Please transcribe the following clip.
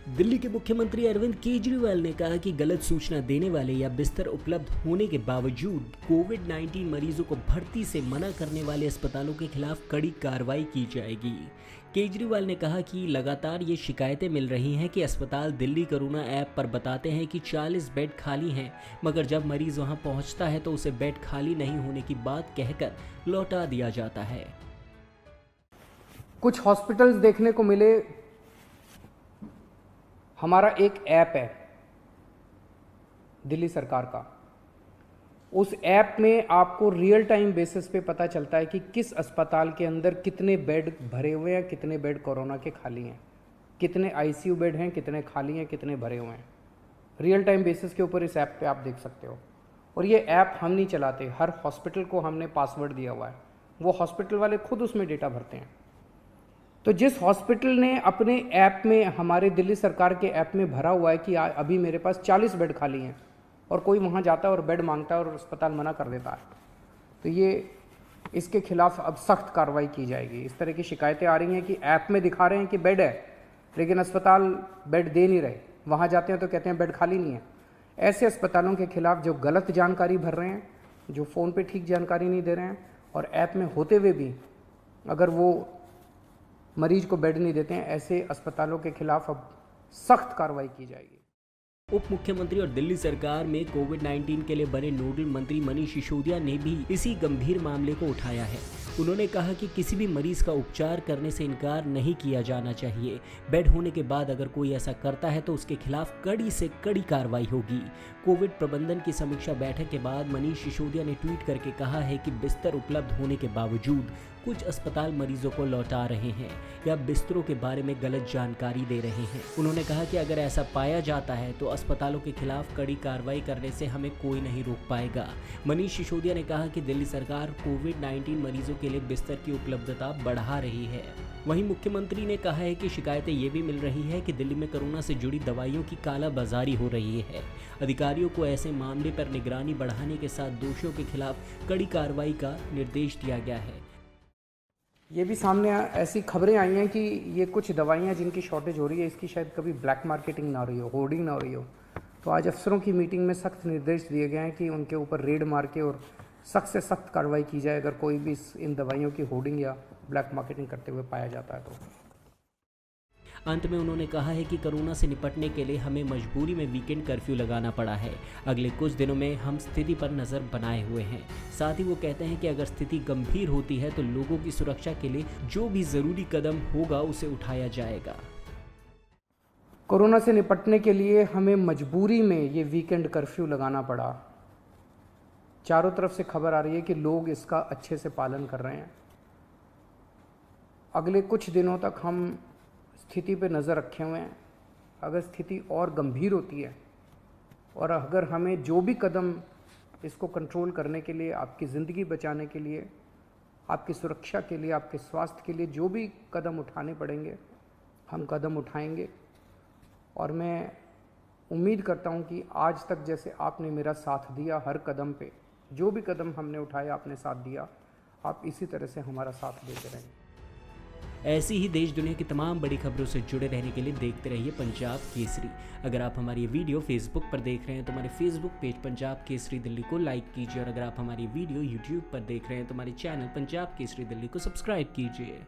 दिल्ली के मुख्यमंत्री अरविंद केजरीवाल ने कहा कि गलत सूचना देने वाले या बिस्तर उपलब्ध होने के बावजूद कोविड-19 मरीजों को भर्ती से मना करने वाले अस्पतालों के खिलाफ कड़ी कार्रवाई की जाएगी। केजरीवाल ने कहा कि लगातार ये शिकायतें मिल रही हैं कि अस्पताल दिल्ली कोरोना ऐप पर बताते हैं कि 40 बेड खाली हैं, मगर जब मरीज वहां पहुंचता है तो उसे बेड खाली नहीं होने की बात कहकर लौटा दिया जाता है। कुछ हॉस्पिटल्स देखने को मिले, हमारा एक ऐप है दिल्ली सरकार का, उस ऐप में आपको रियल टाइम बेसिस पे पता चलता है कि किस अस्पताल के अंदर कितने बेड भरे हुए हैं, कितने बेड कोरोना के खाली हैं, कितने आईसीयू बेड हैं, कितने खाली हैं, कितने भरे हुए हैं। रियल टाइम बेसिस के ऊपर इस ऐप पे आप देख सकते हो। और ये ऐप हम नहीं चलाते, हर हॉस्पिटल को हमने पासवर्ड दिया हुआ है, वो हॉस्पिटल वाले खुद उसमें डेटा भरते हैं। तो जिस हॉस्पिटल ने अपने ऐप में, हमारे दिल्ली सरकार के ऐप में भरा हुआ है कि अभी मेरे पास 40 बेड खाली हैं, और कोई वहाँ जाता है और बेड मांगता है और अस्पताल मना कर देता है, तो ये इसके खिलाफ अब सख्त कार्रवाई की जाएगी। इस तरह की शिकायतें आ रही हैं कि ऐप में दिखा रहे हैं कि बेड है, लेकिन अस्पताल बेड दे नहीं रहे, वहाँ जाते हैं तो कहते हैं बेड खाली नहीं है। ऐसे अस्पतालों के खिलाफ जो गलत जानकारी भर रहे हैं, जो फ़ोन पे ठीक जानकारी नहीं दे रहे हैं, और ऐप में होते हुए भी अगर वो मरीज को बेड नहीं देते हैं, ऐसे अस्पतालों के खिलाफ अब सख्त कार्रवाई की जाएगी। उप मुख्यमंत्री और दिल्ली सरकार में कोविड-19 के लिए बने नोडल मंत्री मनीष सिसोदिया ने भी इसी गंभीर मामले को उठाया है। उन्होंने कहा कि किसी भी मरीज का उपचार करने से इनकार नहीं किया जाना चाहिए। बेड होने के बाद अगर कोई ऐसा करता है तो उसके खिलाफ कड़ी से कड़ी कार्रवाई होगी। कोविड प्रबंधन की समीक्षा बैठक के बाद मनीष सिसोदिया ने ट्वीट करके कहा है कि बिस्तर उपलब्ध होने के बावजूद कुछ अस्पताल मरीजों को लौटा रहे हैं या बिस्तरों के बारे में गलत जानकारी दे रहे हैं। उन्होंने कहा कि अगर ऐसा पाया जाता है तो अस्पतालों के खिलाफ कड़ी कार्रवाई करने से हमें कोई नहीं रोक पाएगा। मनीष सिसोदिया ने कहा कि दिल्ली सरकार कोविड-19 मरीजों के लिए बिस्तर की उपलब्धता बढ़ा रही है। वहीं मुख्यमंत्री ने कहा है कि शिकायतें ये भी मिल रही है कि दिल्ली में कोरोना से जुड़ी दवाइयों की कालाबाजारी हो रही है। अधिकारियों को ऐसे मामले पर निगरानी बढ़ाने के साथ दोषियों के खिलाफ कड़ी कार्रवाई का निर्देश दिया गया है। ये भी सामने ऐसी खबरें आई हैं कि ये कुछ दवाइयाँ जिनकी शॉर्टेज हो रही है, इसकी शायद कभी ब्लैक मार्केटिंग ना हो रही हो, होर्डिंग ना हो रही हो। तो आज अफसरों की मीटिंग में सख्त निर्देश दिए गए हैं कि उनके ऊपर रेड मार के और सख्त से सख्त कार्रवाई की जाए अगर कोई भी इन दवाइयों की होर्डिंग या ब्लैक मार्केटिंग करते हुए पाया जाता है तो। अंत में उन्होंने कहा है कि कोरोना से निपटने के लिए हमें मजबूरी में वीकेंड कर्फ्यू लगाना पड़ा है। अगले कुछ दिनों में हम स्थिति पर नज़र बनाए हुए हैं। साथ ही वो कहते हैं कि अगर स्थिति गंभीर होती है तो लोगों की सुरक्षा के लिए जो भी ज़रूरी कदम होगा उसे उठाया जाएगा। कोरोना से निपटने के लिए हमें मजबूरी में ये वीकेंड कर्फ्यू लगाना पड़ा। चारों तरफ से खबर आ रही है कि लोग इसका अच्छे से पालन कर रहे हैं। अगले कुछ दिनों तक हम स्थिति पे नज़र रखे हुए हैं। अगर स्थिति और गंभीर होती है और अगर हमें जो भी कदम इसको कंट्रोल करने के लिए, आपकी ज़िंदगी बचाने के लिए, आपकी सुरक्षा के लिए, आपके स्वास्थ्य के लिए जो भी कदम उठाने पड़ेंगे, हम कदम उठाएंगे। और मैं उम्मीद करता हूं कि आज तक जैसे आपने मेरा साथ दिया, हर कदम पे जो भी कदम हमने उठाया आपने साथ दिया, आप इसी तरह से हमारा साथ देते रहेंगे। ऐसी ही देश दुनिया की तमाम बड़ी खबरों से जुड़े रहने के लिए देखते रहिए पंजाब केसरी। अगर आप हमारी ये वीडियो फेसबुक पर देख रहे हैं तो हमारे फेसबुक पेज पंजाब केसरी दिल्ली को लाइक कीजिए, और अगर आप हमारी वीडियो यूट्यूब पर देख रहे हैं तो हमारे चैनल पंजाब केसरी दिल्ली को सब्सक्राइब कीजिए।